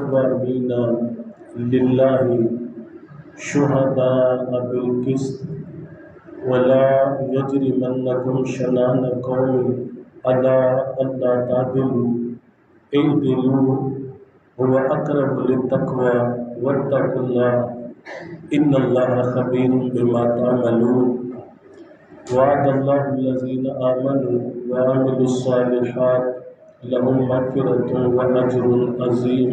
قوامین للہ شہداء بالقسط ولا یجرمنکم شنآن قوم علی الا تعدلوا اعدلوا هو اقرب للتقوی واتقوا اللہ ان اللہ خبیر بما تعملون وعد اللہ الذین آمنوا وعملوا الصالحات لهم مغفرۃ واجر عظیم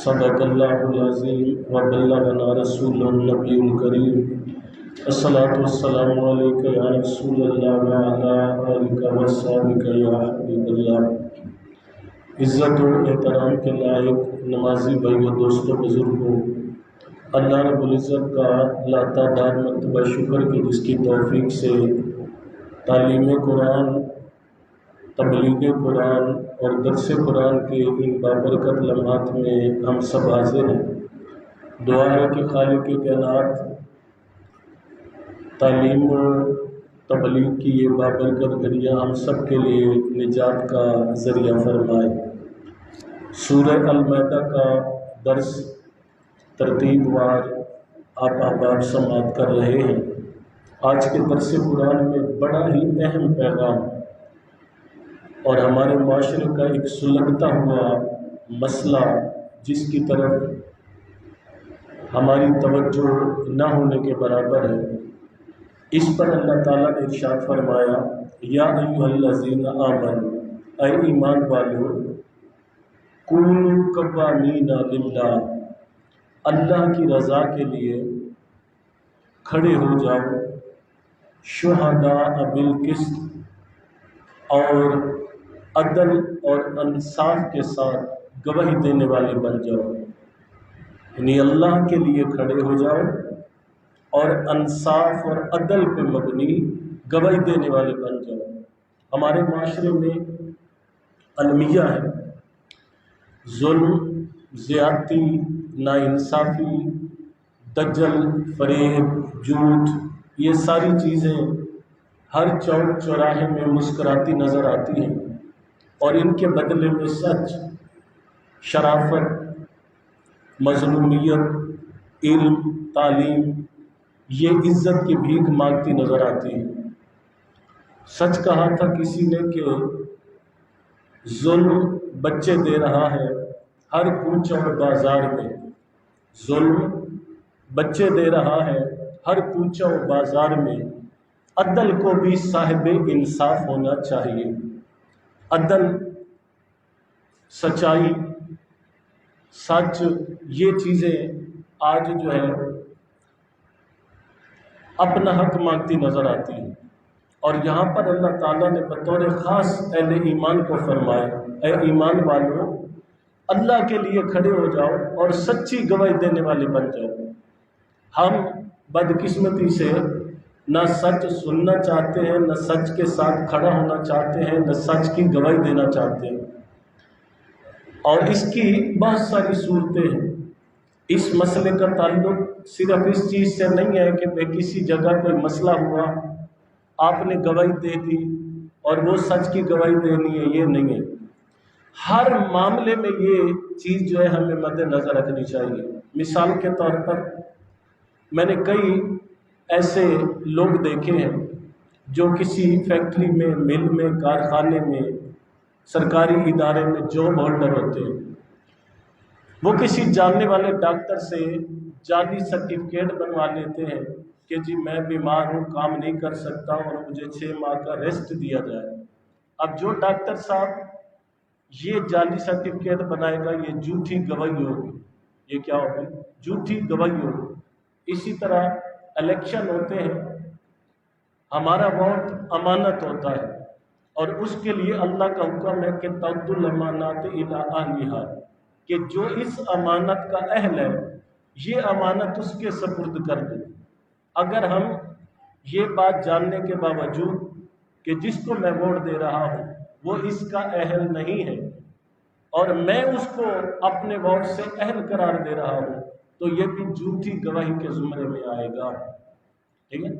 صدق اللہ العظیم وبلغنا رسول النبی الکریم الصلاۃ والسلام علیک یا رسول اللہ وعلی آلک وصحبک یا حبیب اللہ۔ عزت و احترام کے لائق نمازی بھائیوں، دوستوں، بزرگوں، اللہ رب العزت کا لاتعداد مرتبہ شکر کہ جس کی توفیق سے تعلیم قرآن، تبلیغ قرآن اور درس قرآن کے ان بابرکت لمحات میں ہم سب حاضر ہیں۔ دعا ہے کہ خالق کائنات تعلیم و تبلیغ کی یہ بابرکت گھڑیاں ہم سب کے لیے نجات کا ذریعہ فرمائے۔ سورہ المائدہ کا درس ترتیب وار آپ احباب سماعت کر رہے ہیں۔ آج کے درس قرآن میں بڑا ہی اہم پیغام اور ہمارے معاشرے کا ایک سلگتا ہوا مسئلہ جس کی طرف ہماری توجہ نہ ہونے کے برابر ہے، اس پر اللہ تعالیٰ نے ارشاد فرمایا، یا ایھا الذین آمنوا، اے ایمان والو، کونوا قوامین للہ، اللہ کی رضا کے لیے کھڑے ہو جاؤ، شہداء بالقسط، اور عدل اور انصاف کے ساتھ گواہی دینے والے بن جاؤ، یعنی اللہ کے لیے کھڑے ہو جاؤ اور انصاف اور عدل پہ مبنی گواہی دینے والے بن جاؤ۔ ہمارے معاشرے میں المیہ ہے، ظلم، زیادتی، ناانصافی، دجل، فریب، جھوٹ، یہ ساری چیزیں ہر چوک چوراہے میں مسکراتی نظر آتی ہیں، اور ان کے بدلے میں سچ، شرافت، مظلومیت، علم، تعلیم، یہ عزت کی بھیک مانگتی نظر آتی ہے۔ سچ کہا تھا کسی نے کہ ظلم بچے دے رہا ہے ہر کوچہ و بازار میں، ظلم بچے دے رہا ہے ہر کوچہ و بازار میں، عدل کو بھی صاحب انصاف ہونا چاہیے۔ عدل، سچائی، سچ، یہ چیزیں آج جو ہے اپنا حق مانگتی نظر آتی ہیں، اور یہاں پر اللہ تعالیٰ نے بطور خاص اہل ایمان کو فرمایا، اے ایمان والو، اللہ کے لیے کھڑے ہو جاؤ اور سچی گواہی دینے والے بن جاؤ۔ ہم بدقسمتی سے نہ سچ سننا چاہتے ہیں، نہ سچ کے ساتھ کھڑا ہونا چاہتے ہیں، نہ سچ کی گواہی دینا چاہتے ہیں، اور اس کی بہت ساری صورتیں ہیں۔ اس مسئلے کا تعلق صرف اس چیز سے نہیں ہے کہ بھئی کسی جگہ کوئی مسئلہ ہوا، آپ نے گواہی دے دی اور وہ سچ کی گواہی دینی ہے، یہ نہیں ہے۔ ہر معاملے میں یہ چیز جو ہے ہمیں مد نظر رکھنی چاہیے۔ مثال کے طور پر میں نے کئی ایسے لوگ دیکھے ہیں جو کسی فیکٹری میں، مل میں، کارخانے میں، سرکاری ادارے میں جاب ہولڈر ہوتے ہیں، وہ کسی جاننے والے ڈاکٹر سے جعلی سرٹیفکیٹ بنوا لیتے ہیں کہ جی میں بیمار ہوں، کام نہیں کر سکتا اور مجھے 6 ماہ کا ریسٹ دیا جائے۔ اب جو ڈاکٹر صاحب یہ جعلی سرٹیفکیٹ بنائے گا، یہ جھوٹی گواہی ہوگی۔ یہ کیا ہوگی؟ جھوٹی گواہی ہوگی۔ اسی طرح الیکشن ہوتے ہیں، ہمارا ووٹ امانت ہوتا ہے، اور اس کے لیے اللہ کا حکم ہے کہ تؤدوا الامانات الی اہلھا، کہ جو اس امانت کا اہل ہے یہ امانت اس کے سپرد کر دے۔ اگر ہم یہ بات جاننے کے باوجود کہ جس کو میں ووٹ دے رہا ہوں وہ اس کا اہل نہیں ہے، اور میں اس کو اپنے ووٹ سے اہل قرار دے رہا ہوں، تو یہ بھی جھوٹی گواہی کے زمرے میں آئے گا۔ ٹھیک ہے؟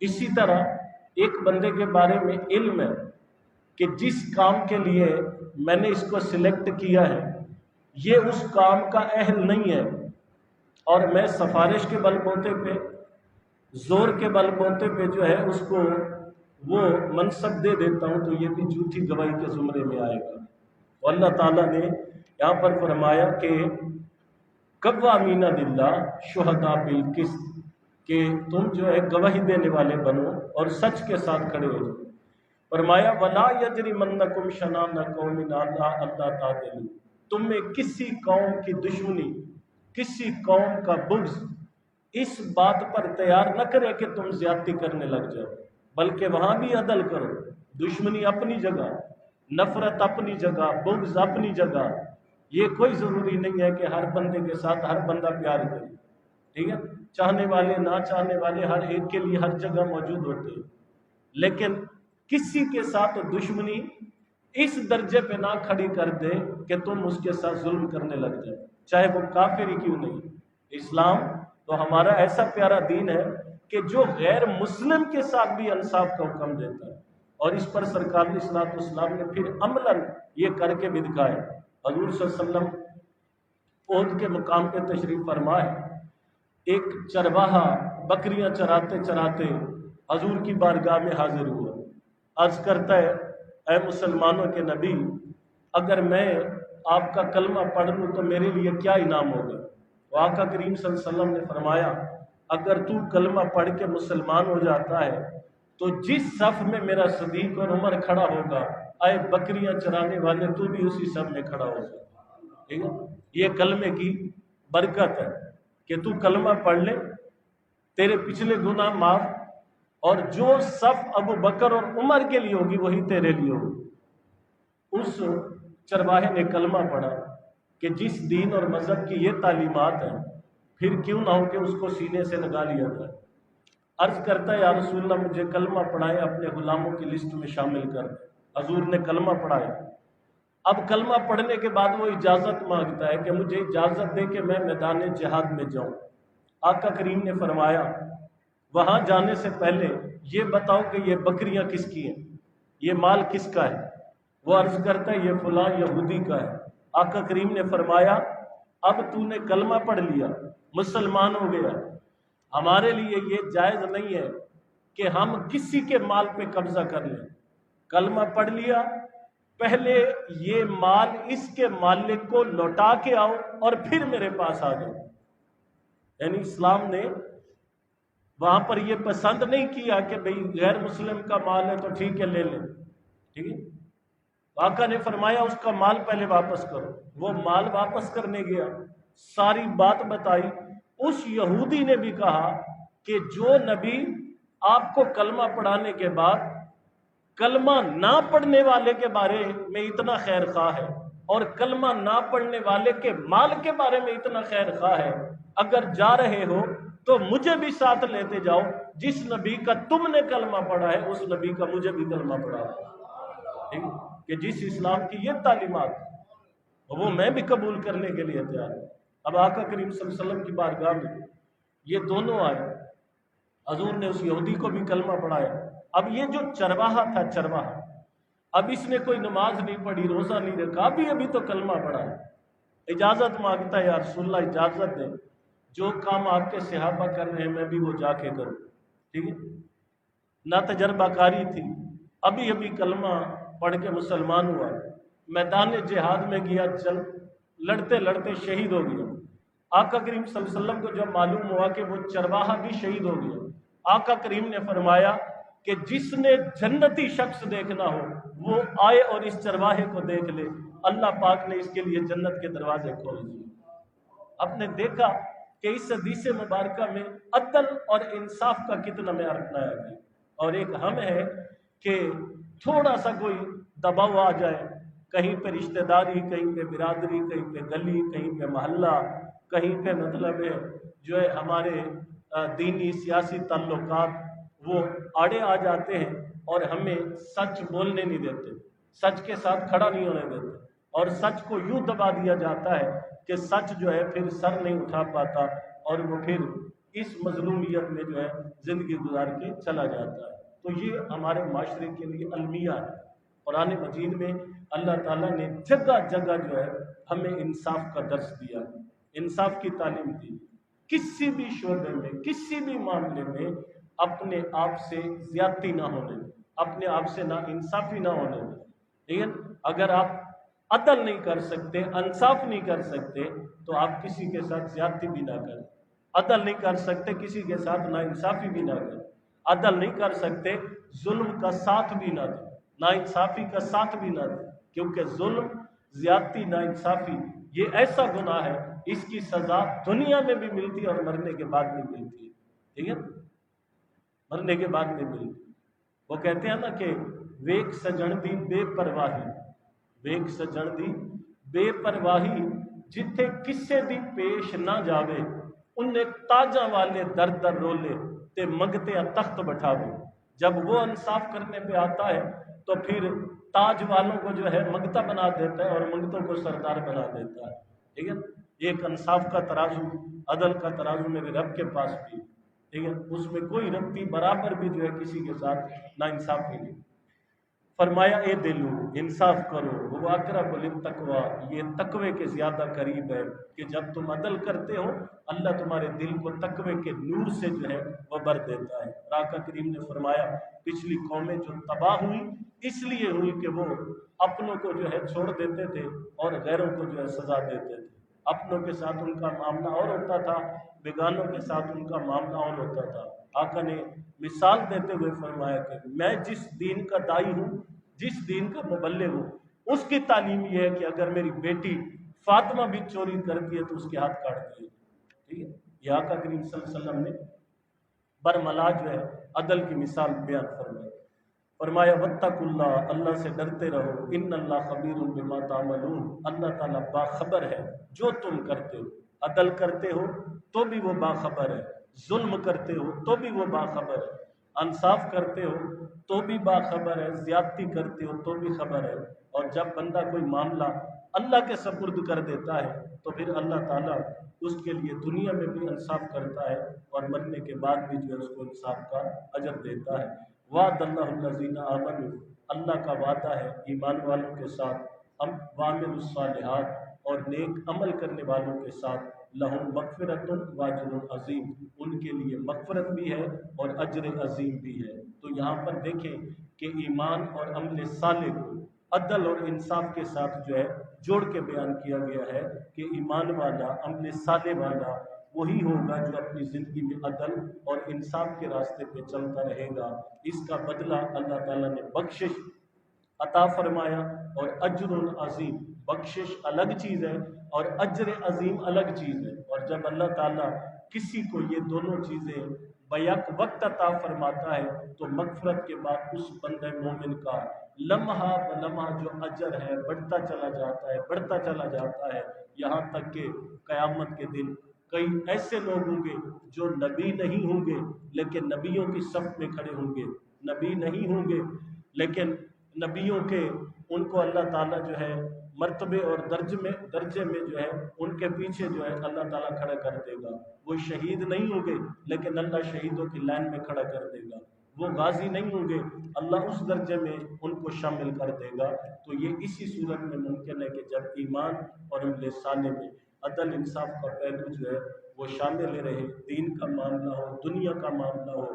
اسی طرح ایک بندے کے بارے میں علم ہے کہ جس کام کے لیے میں نے اس کو سلیکٹ کیا ہے یہ اس کام کا اہل نہیں ہے، اور میں سفارش کے بل بوتے پہ، زور کے بل بوتے پہ جو ہے اس کو وہ منصب دے دیتا ہوں، تو یہ بھی جھوٹی گواہی کے زمرے میں آئے گا۔ اور اللہ تعالیٰ نے یہاں پر فرمایا کہ قوامین للہ شہداء بالقسط، کہ تم جو ہے گواہی دینے والے بنو اور سچ کے ساتھ کھڑے ہو جاؤ۔ فرمایا ولا یجرمنکم شنآن قوم علی الا تعدلوا، تم میں کسی قوم کی دشمنی، کسی قوم کا بغض اس بات پر تیار نہ کرے کہ تم زیادتی کرنے لگ جاؤ، بلکہ وہاں بھی عدل کرو۔ دشمنی اپنی جگہ، نفرت اپنی جگہ، بغض اپنی جگہ، یہ کوئی ضروری نہیں ہے کہ ہر بندے کے ساتھ ہر بندہ پیار کرے، ٹھیک ہے؟ چاہنے والے نہ چاہنے والے ہر ایک کے لیے ہر جگہ موجود ہوتے ہیں، لیکن کسی کے ساتھ دشمنی اس درجے پہ نہ کھڑی کر دے کہ تم اس کے ساتھ ظلم کرنے لگ جائے، چاہے وہ کافر ہی کیوں نہیں۔ اسلام تو ہمارا ایسا پیارا دین ہے کہ جو غیر مسلم کے ساتھ بھی انصاف کا حکم دیتا ہے، اور اس پر سرکار اصلاۃ والسلام نے پھر عملاً یہ کر کے بھی دکھایا۔ حضور صلی اللہ علیہ وسلم احد کے مقام پہ تشریف فرمائے، ایک چرواہا بکریاں چراتے چراتے حضور کی بارگاہ میں حاضر ہوا، عرض کرتا ہے اے مسلمانوں کے نبی، اگر میں آپ کا کلمہ پڑھ لوں تو میرے لیے کیا انعام ہوگا؟ تو آقا کریم صلی اللہ علیہ وسلم نے فرمایا اگر تو کلمہ پڑھ کے مسلمان ہو جاتا ہے تو جس صف میں میرا صدیق اور عمر کھڑا ہوگا، اے بکریاں چرانے والے تو بھی اسی صف میں کھڑا ہوگا، ٹھیک ہے؟ یہ کلمے کی برکت ہے کہ تو کلمہ پڑھ لے، تیرے پچھلے گناہ معاف، اور جو صف ابو بکر اور عمر کے لیے ہوگی وہی تیرے لیے ہوگی۔ اس چرواہے نے کلمہ پڑھا کہ جس دین اور مذہب کی یہ تعلیمات ہیں، پھر کیوں نہ ہو کہ اس کو سینے سے لگا لیا جائے۔ عرض کرتا ہے یا رسول اللہ مجھے کلمہ پڑھائے، اپنے غلاموں کی لسٹ میں شامل کر۔ حضور نے کلمہ پڑھایا۔ اب کلمہ پڑھنے کے بعد وہ اجازت مانگتا ہے کہ مجھے اجازت دے کہ میں میدان جہاد میں جاؤں۔ آقا کریم نے فرمایا وہاں جانے سے پہلے یہ بتاؤ کہ یہ بکریاں کس کی ہیں، یہ مال کس کا ہے؟ وہ عرض کرتا ہے یہ فلاں یہودی کا ہے۔ آقا کریم نے فرمایا اب تو نے کلمہ پڑھ لیا، مسلمان ہو گیا، ہمارے لیے یہ جائز نہیں ہے کہ ہم کسی کے مال پہ قبضہ کر لیں۔ کلمہ پڑھ لیا، پہلے یہ مال اس کے مالک کو لوٹا کے آؤ اور پھر میرے پاس آ جاؤ۔ یعنی اسلام نے وہاں پر یہ پسند نہیں کیا کہ بھئی غیر مسلم کا مال ہے تو ٹھیک ہے لے لیں، ٹھیک ہے؟ آقا نے فرمایا اس کا مال پہلے واپس کرو۔ وہ مال واپس کرنے گیا، ساری بات بتائی۔ اس یہودی نے بھی کہا کہ جو نبی آپ کو کلمہ پڑھانے کے بعد کلمہ نہ پڑھنے والے کے بارے میں اتنا خیر خواہ ہے اور کلمہ نہ پڑھنے والے کے مال کے بارے میں اتنا خیر خواہ ہے، اگر جا رہے ہو تو مجھے بھی ساتھ لیتے جاؤ، جس نبی کا تم نے کلمہ پڑھا ہے اس نبی کا مجھے بھی کلمہ پڑھا ہے، ٹھیک؟ کہ جس اسلام کی یہ تعلیمات وہ میں بھی قبول کرنے کے لیے تیار ہوں۔ اب آقا کریم صلی اللہ علیہ وسلم کی بارگاہ میں یہ دونوں آئے، حضور نے اس یہودی کو بھی کلمہ پڑھایا۔ اب یہ جو چرواہا تھا، چرواہا، اب اس نے کوئی نماز نہیں پڑھی، روزہ نہیں رکھا، ابھی تو کلمہ پڑھا ہے۔ اجازت مانگتا ہے یا رسول اللہ اجازت دیں، جو کام آپ کے صحابہ کر رہے ہیں میں بھی وہ جا کے کروں، ٹھیک ہے؟ نہ تجربہ کاری تھی، ابھی کلمہ پڑھ کے مسلمان ہوا، میدان جہاد میں گیا، چل لڑتے لڑتے شہید ہو گیا۔ آقا کریم صلی اللہ علیہ وسلم کو جب معلوم ہوا کہ وہ چرواہا بھی شہید ہو گیا، آقا کریم نے فرمایا کہ جس نے جنتی شخص دیکھنا ہو وہ آئے اور اس چرواہے کو دیکھ لے، اللہ پاک نے اس کے لیے جنت کے دروازے کھول دیے۔ آپ نے دیکھا کہ اس حدیث مبارکہ میں عدل اور انصاف کا کتنا معیار اپنایا گیا، اور ایک ہم ہے کہ تھوڑا سا کوئی دباؤ آ جائے، کہیں پہ رشتہ داری، کہیں پہ برادری، کہیں پہ گلی، کہیں پہ محلہ، کہیں پہ مطلب ہے جو ہے ہمارے دینی سیاسی تعلقات وہ آڑے آ جاتے ہیں اور ہمیں سچ بولنے نہیں دیتے، سچ کے ساتھ کھڑا نہیں ہونے دیتے، اور سچ کو یوں دبا دیا جاتا ہے کہ سچ جو ہے پھر سر نہیں اٹھا پاتا اور وہ پھر اس مظلومیت میں جو ہے زندگی گزار کے چلا جاتا ہے۔ تو یہ ہمارے معاشرے کے لیے المیہ ہے۔ قرآن مجید میں اللہ تعالیٰ نے جگہ جگہ جو ہے ہمیں انصاف کا درس دیا، انصاف کی تعلیم دی۔ کسی بھی شعبے میں، کسی بھی معاملے میں اپنے آپ سے زیادتی نہ ہونے دیں، اپنے آپ سے نا انصافی نہ ہونے دیں، ٹھیک ہے؟ اگر آپ عدل نہیں کر سکتے، انصاف نہیں کر سکتے، تو آپ کسی کے ساتھ زیادتی بھی نہ کریں۔ عدل نہیں کر سکتے، کسی کے ساتھ نا انصافی بھی نہ کریں۔ عدل نہیں کر سکتے، ظلم کا ساتھ بھی نہ دیں، نا انصافی کا ساتھ بھی نہ دیں، کیونکہ ظلم، زیادتی، نا انصافی یہ ایسا گناہ ہے، اس کی سزا دنیا میں بھی ملتی ہے اور مرنے کے بعد بھی ملتی ہے، ٹھیک ہے؟ مرنے کے بعد میں ملتی۔ وہ کہتے ہیں نا کہ ویک سجن دی بے پرواہی، ویک سجن دی بے پرواہی، جتھے کسے دی پیش نہ جاوے، انہیں تاجاں والے در در رولے تے منگتے تخت بٹھاوے۔ جب وہ انصاف کرنے پہ آتا ہے تو پھر تاج والوں کو جو ہے منگتا بنا دیتا ہے اور منگتوں کو سردار بنا دیتا ہے، ٹھیک ہے؟ ایک انصاف کا ترازو، عدل کا ترازو میرے رب کے پاس بھی، ٹھیک ہے؟ اس میں کوئی ربطی برابر بھی جو ہے کسی کے ساتھ نا انصافی نہیں۔ فرمایا اے دلو انصاف کرو، وہ اقرب للتقوی، یہ تقوی کے زیادہ قریب ہے، کہ جب تم عدل کرتے ہو اللہ تمہارے دل کو تقوی کے نور سے جو ہے وہ بھر دیتا ہے۔ آقا کریم نے فرمایا پچھلی قومیں جو تباہ ہوئی اس لیے ہوئی کہ وہ اپنوں کو جو ہے چھوڑ دیتے تھے اور غیروں کو جو ہے سزا دیتے تھے۔ اپنوں کے ساتھ ان کا معاملہ اور ہوتا تھا، بیگانوں کے ساتھ ان کا معاملہ اور ہوتا تھا۔ آقا نے مثال دیتے ہوئے فرمایا کہ میں جس دین کا دائی ہوں، جس دین کا مبلغ ہوں، اس کی تعلیم یہ ہے کہ اگر میری بیٹی فاطمہ بھی چوری کرتی ہے تو اس کے ہاتھ کاٹ دیے، ٹھیک ہے؟ یہ آقا کریم صلی اللہ علیہ وسلم نے برملا جو ہے عدل کی مثال بیان فرمائی۔ فرمایا واتقوا اللہ، اللہ سے ڈرتے رہو، ان اللہ خبیر بما تعملون، اللہ تعالیٰ باخبر ہے جو تم کرتے ہو۔ عدل کرتے ہو تو بھی وہ باخبر ہے، ظلم کرتے ہو تو بھی وہ باخبر ہے، انصاف کرتے ہو تو بھی باخبر ہے، زیادتی کرتے ہو تو بھی خبر ہے۔ اور جب بندہ کوئی معاملہ اللہ کے سپرد کر دیتا ہے تو پھر اللہ تعالیٰ اس کے لیے دنیا میں بھی انصاف کرتا ہے اور مرنے کے بعد بھی جو ہے اس کو انصاف کا اجر دیتا ہے۔ وعد اللہ الذین آمنوا، اللہ کا وعدہ ہے ایمان والوں کے ساتھ، وعملوا الصالحات، اور نیک عمل کرنے والوں کے ساتھ، لہم مغفرۃ و اجر عظیم، ان کے لیے مغفرت بھی ہے اور اجر عظیم بھی ہے۔ تو یہاں پر دیکھیں کہ ایمان اور عمل صالح کو عدل اور انصاف کے ساتھ جو ہے جوڑ کے بیان کیا گیا ہے کہ ایمان والا، عمل صالح والا وہی ہوگا جو اپنی زندگی میں عدل اور انصاف کے راستے پہ چلتا رہے گا۔ اس کا بدلہ اللہ تعالیٰ نے بخشش عطا فرمایا، اور اجر عظیم، بخشش الگ چیز ہے اور اجر عظیم الگ چیز ہے۔ اور جب اللہ تعالیٰ کسی کو یہ دونوں چیزیں بیک وقت عطا فرماتا ہے تو مغفرت کے بعد اس بندہ مومن کا لمحہ بلمحہ جو اجر ہے بڑھتا چلا جاتا ہے، بڑھتا چلا جاتا ہے، یہاں تک کہ قیامت کے دن کئی ایسے لوگ ہوں گے جو نبی نہیں ہوں گے لیکن نبیوں کی صف میں کھڑے ہوں گے، نبی نہیں ہوں گے لیکن نبیوں کے ان کو اللہ تعالیٰ جو ہے مرتبے اور درجے میں جو ہے ان کے پیچھے جو ہے اللہ تعالیٰ کھڑا کر دے گا۔ وہ شہید نہیں ہوں گے لیکن اللہ شہیدوں کی لائن میں کھڑا کر دے گا۔ وہ غازی نہیں ہوں گے، اللہ اس درجے میں ان کو شامل کر دے گا۔ تو یہ اسی صورت میں ممکن ہے کہ جب ایمان اور عمل صالح میں عدل انصاف کا پہلو جو ہے وہ شامل رہے، دین کا معاملہ ہو، دنیا کا معاملہ ہو،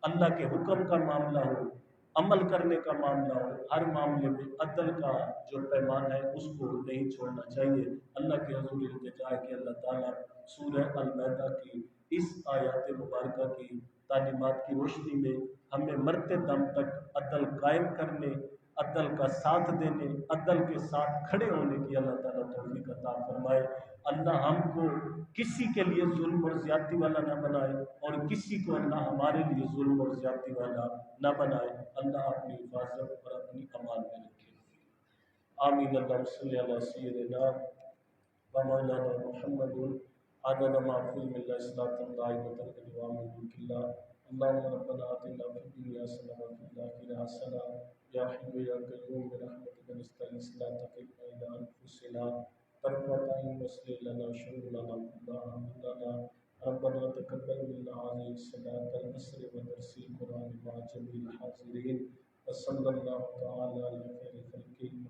اللہ کے حکم کا معاملہ ہو، عمل کرنے کا معاملہ ہو، ہر معاملے میں عدل کا جو پیمان ہے اس کو نہیں چھوڑنا چاہیے۔ اللہ کے حضور التجا ہے کہ اللہ تعالیٰ سورہ المائدہ کی اس آیات مبارکہ کی تعلیمات کی روشنی میں ہمیں مرتے دم تک عدل قائم کرنے، عدل کا ساتھ دینے، عدل کے ساتھ کھڑے ہونے کی اللہ تعالیٰ توفیق عطا فرمائے۔ اللہ ہم کو کسی کے لیے ظلم اور زیادتی والا نہ بنائے اور کسی کو اللہ ہمارے لیے ظلم اور زیادتی والا نہ بنائے۔ اللہ اپنی حفاظت اور اپنی امان میں رکھے۔ آمین۔ اللہم صلی علی سیدنا و مولانا محمد عدد ما فی علم اللہ صلاۃ دائمۃ بدوام ملک اللہ۔ اللہم ربنا آتنا فی الدنیا حسنۃ و فی الآخرۃ حسنۃ، یا حی یا قیوم برحمتک نستغیث لا تکلنا الی انفسنا طرفۃ عین واصلح لنا شرورنا کلها اننا ربنا تقبل منا هذه الصلاة العصر ودرس القرآن مع جميع الحاضرين، وصلی اللہ تعالی علی خیر خلقہ